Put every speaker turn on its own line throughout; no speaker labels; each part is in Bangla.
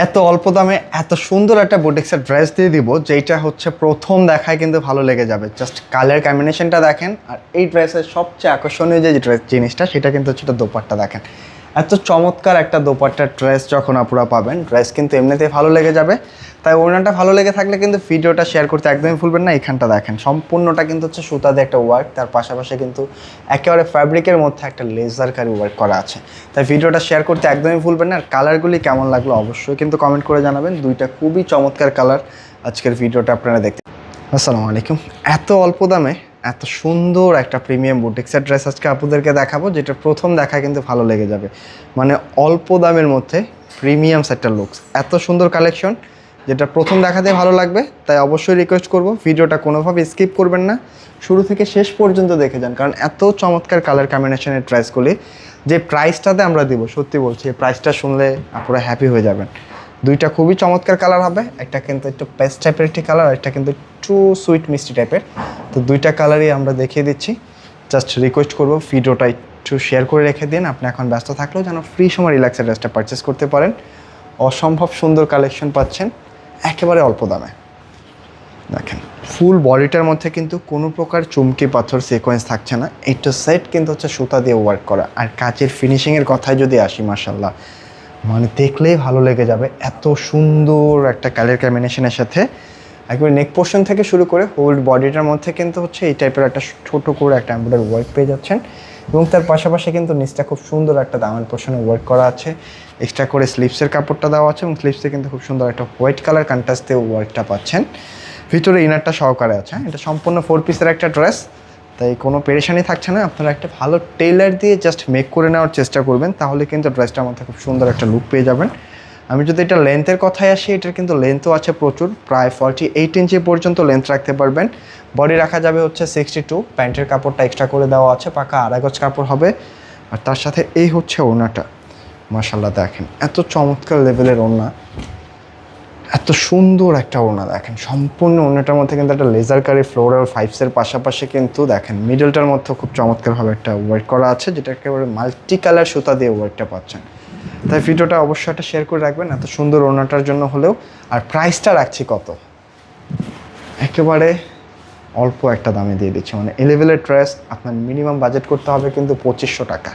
এত অল্প দামে এত সুন্দর একটা বুটিক্সের ড্রেস দিয়ে দিব যেটা হচ্ছে প্রথম দেখায় কিন্তু ভালো লেগে যাবে। জাস্ট কালার কম্বিনেশনটা দেখেন, আর এই ড্রেসের সবচেয়ে আকর্ষণীয় যে ড্রেস জিনিসটা সেটা কিন্তু হচ্ছে দোপাট্টা। দেখেন এত চমৎকার একটা দোপাট্টার ড্রেস যখন আপনারা পাবেন, ড্রেস কিন্তু এমনিতেই ভালো লেগে যাবে। তাই ওড়নাটা ভালো লেগে থাকলে কিন্তু ভিডিওটা শেয়ার করতে একদমই ভুলবেন না। এখানটা দেখেন সম্পূর্ণটা কিন্তু হচ্ছে সুতা দিয়ে একটা ওয়ার্ক, তার পাশাপাশি কিন্তু একেবারে ফ্যাব্রিকের মধ্যে একটা লেজার কারি ওয়ার্ক করা আছে। তাই ভিডিওটা শেয়ার করতে একদমই ভুলবেন না। আর কালারগুলি কেমন লাগলো অবশ্যই কিন্তু কমেন্ট করে জানাবেন। দুইটা খুবই চমৎকার কালার আজকের ভিডিওটা আপনারা দেখতে। আসসালামু আলাইকুম। এত অল্প দামে এত সুন্দর একটা প্রিমিয়াম বুটিক্সের ড্রেস আজকে আপনাদেরকে দেখাবো, যেটা প্রথম দেখা কিন্তু ভালো লেগে যাবে। মানে অল্প দামের মধ্যে প্রিমিয়াম একটা লুকস, এত সুন্দর কালেকশন যেটা প্রথম দেখাতে ভালো লাগবে। তাই অবশ্যই রিকোয়েস্ট করব ভিডিওটা কোনোভাবে স্কিপ করবেন না, শুরু থেকে শেষ পর্যন্ত দেখে যান। কারণ এত চমৎকার কালার কম্বিনেশনের ড্রেসগুলি যে প্রাইসটাতে আমরা দিব, সত্যি বলছি এই প্রাইসটা শুনলে আপনারা হ্যাপি হয়ে যাবেন। দুইটা খুবই চমৎকার কালার হবে, একটা কিন্তু একটু পেস্ট টাইপের একটি কালার, আর একটা কিন্তু একটু সুইট মিষ্টি টাইপের। তো দুইটা কালারই আমরা দেখিয়ে দিচ্ছি। জাস্ট রিকোয়েস্ট করবো ভিডিওটা একটু শেয়ার করে রেখে দিন। আপনি এখন ব্যস্ত থাকলেও যেন ফ্রি সময় রিল্যাক্সের ড্রেসটা পারচেস করতে পারেন। অসম্ভব সুন্দর কালেকশন পাচ্ছেন একেবারে অল্প দামে। দেখেন ফুল বডিটার মধ্যে কিন্তু কোনো প্রকার চুমকি পাথর সিকোয়েন্স থাকছে না। এটা সেট কিন্তু হচ্ছে সুতা দিয়ে ওয়ার্ক করা। আর কাচের ফিনিশিংয়ের কথায় যদি আসি, মাশাআল্লাহ মানে দেখলেই ভালো লেগে যাবে। এত সুন্দর একটা কালার কম্বিনেশনের সাথে একবার নেক পোর্শন থেকে শুরু করে হোল বডিটার মধ্যে কিন্তু হচ্ছে এই টাইপের একটা ছোট করে একটা এমব্রয়ডারি ওয়ার্ক পেয়ে যাচ্ছেন। এবং তার পাশাপাশি কিন্তু নিচটা খুব সুন্দর একটা দামান পোর্শনে ওয়ার্ক করা আছে। এক্সট্রা করে স্লিভসের কাপড়টা দেওয়া আছে এবং স্লিভসে কিন্তু খুব সুন্দর একটা হোয়াইট কালার কন্ট্রাস্ট দিয়ে ওয়ার্কটা পাচ্ছেন। ভিতরে ইনারটা সহকারে আছে। এটা সম্পূর্ণ 4 পিসের একটা ড্রেস, তাই কোনো পেরেশানি থাকছে না। আপনারা একটা ভালো টেইলার দিয়ে জাস্ট মেক করে নেওয়ার চেষ্টা করবেন, তাহলে কিন্তু ড্রেসটার মধ্যে খুব সুন্দর একটা লুক পেয়ে যাবেন। আমি যদি এটা লেন্থের কথায় আসি, এটার কিন্তু লেন্থও আছে প্রচুর, প্রায় 48 ইঞ্চি পর্যন্ত লেন্থ রাখতে পারবেন। বডি রাখা যাবে হচ্ছে 62। প্যান্টের কাপড়টা এক্সট্রা করে দেওয়া আছে, পাকা আড়াই গজ কাপড় হবে। আর তার সাথে এই হচ্ছে ওড়নাটা। মাশাআল্লাহ দেখেন এত চমৎকার লেভেলের ওড়না, এত সুন্দর একটা ওড়না। দেখেন সম্পূর্ণ ওড়নাটার মধ্যে কিন্তু একটা লেজার কারি ফ্লোরাল ফাইভসের পাশাপাশি কিন্তু দেখেন মিডলটার মধ্যে খুব চমৎকারভাবে একটা ওয়ার্ক করা আছে, যেটা একেবারে মাল্টি কালার সুতা দিয়ে ওয়ার্কটা পাচ্ছেন। তাই ভিডিওটা অবশ্যই একটা শেয়ার করে রাখবেন এত সুন্দর ওড়নাটার জন্য হলেও। আর প্রাইসটা রাখছি কত, একেবারে অল্প একটা দামে দিয়ে দিচ্ছি। মানে এই লেভেলের ড্রেস আপনার মিনিমাম বাজেট করতে হবে কিন্তু 2500 টাকা।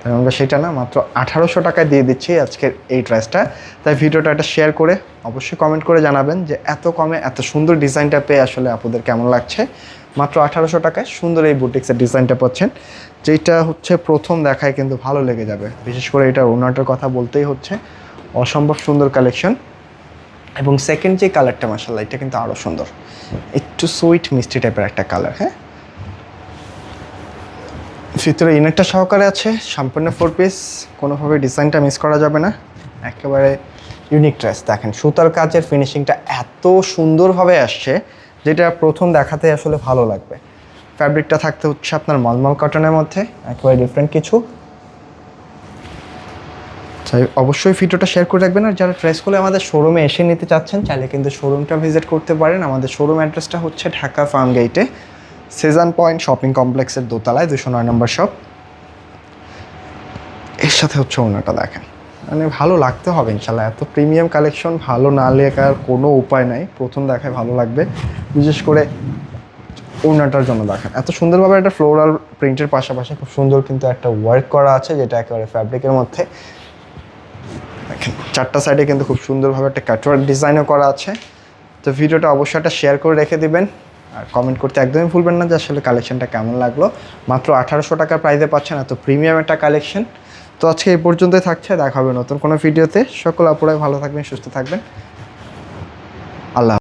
তাই আমরা সেটা না, মাত্র 1800 টাকায় দিয়ে দিচ্ছি আজকের এই ড্রেসটা। তাই ভিডিওটা একটা শেয়ার করে অবশ্যই কমেন্ট করে জানাবেন যে এত কমে এত সুন্দর ডিজাইনটা পেয়ে আসলে আপনাদের কেমন লাগছে। মাত্র 1800 টাকায় সুন্দর এই বুটিক্সের ডিজাইনটা পাচ্ছেন, যেটা হচ্ছে প্রথম দেখায় কিন্তু ভালো লেগে যাবে। বিশেষ করে এটা ওড়নাটার কথা বলতেই হচ্ছে অসম্ভব সুন্দর কালেকশন। এবং সেকেন্ড যে কালারটা মাশাআল্লাহ, এটা কিন্তু আরও সুন্দর, একটু সুইট মিষ্টি টাইপের একটা কালার। হ্যাঁ, ভিতরে ইনারটা সহকারে আছে, সম্পূর্ণ 4 পিস, কোনোভাবে ডিজাইনটা মিস করা যাবে না। একেবারে ইউনিক ড্রেস। দেখেন সুতার কাজের ফিনিশিংটা এত সুন্দরভাবে আসছে, যেটা প্রথম দেখাতে আসলে ভালো লাগবে। ফ্যাব্রিকটা থাকতে হচ্ছে আপনার মলমল কটনের মধ্যে, একেবারে ডিফারেন্ট কিছু। চাই অবশ্যই ভিডিওটা শেয়ার করে রাখবেন। আর যারা ড্রেসগুলো আমাদের শোরুমে এসে নিতে চাচ্ছেন, চাইলে কিন্তু শোরুমটা ভিজিট করতে পারেন। আমাদের শোরুম অ্যাড্রেসটা হচ্ছে ঢাকা ফার্ম গেটে, সেজান পয়েন্ট শপিং কমপ্লেক্সের দোতলায় 209 নম্বর শপ। এর সাথে হচ্ছে ওড়নাটা দেখেন, মানে ভালো লাগতে হবে ইনশাল্লাহ। এত প্রিমিয়াম কালেকশন ভালো না লেখার কোনো উপায় নাই, প্রথম দেখায় ভালো লাগবে। বিশেষ করে ওড়নাটার জন্য দেখেন এত সুন্দরভাবে একটা ফ্লোরাল প্রিন্টের পাশাপাশি খুব সুন্দর কিন্তু একটা ওয়ার্ক করা আছে, যেটা একেবারে ফ্যাব্রিকের মধ্যে। দেখেন চারটা সাইডে কিন্তু খুব সুন্দরভাবে একটা কাটওয়ার্ক ডিজাইনও করা আছে। তো ভিডিওটা অবশ্যই একটা শেয়ার করে রেখে দিবেন, আর কমেন্ট করতে একদমই ভুলবেন না যে আসলে কালেকশনটা কেমন লাগলো। মাত্র 1800 টাকার প্রাইসে পাচ্ছেন এত প্রিমিয়াম একটা কালেকশন। তো আজকে এই পর্যন্তই থাকছে, দেখা হবে নতুন কোনো ভিডিওতে। সকল আপুরাই ভালো থাকবেন, সুস্থ থাকবেন। আল্লাহ।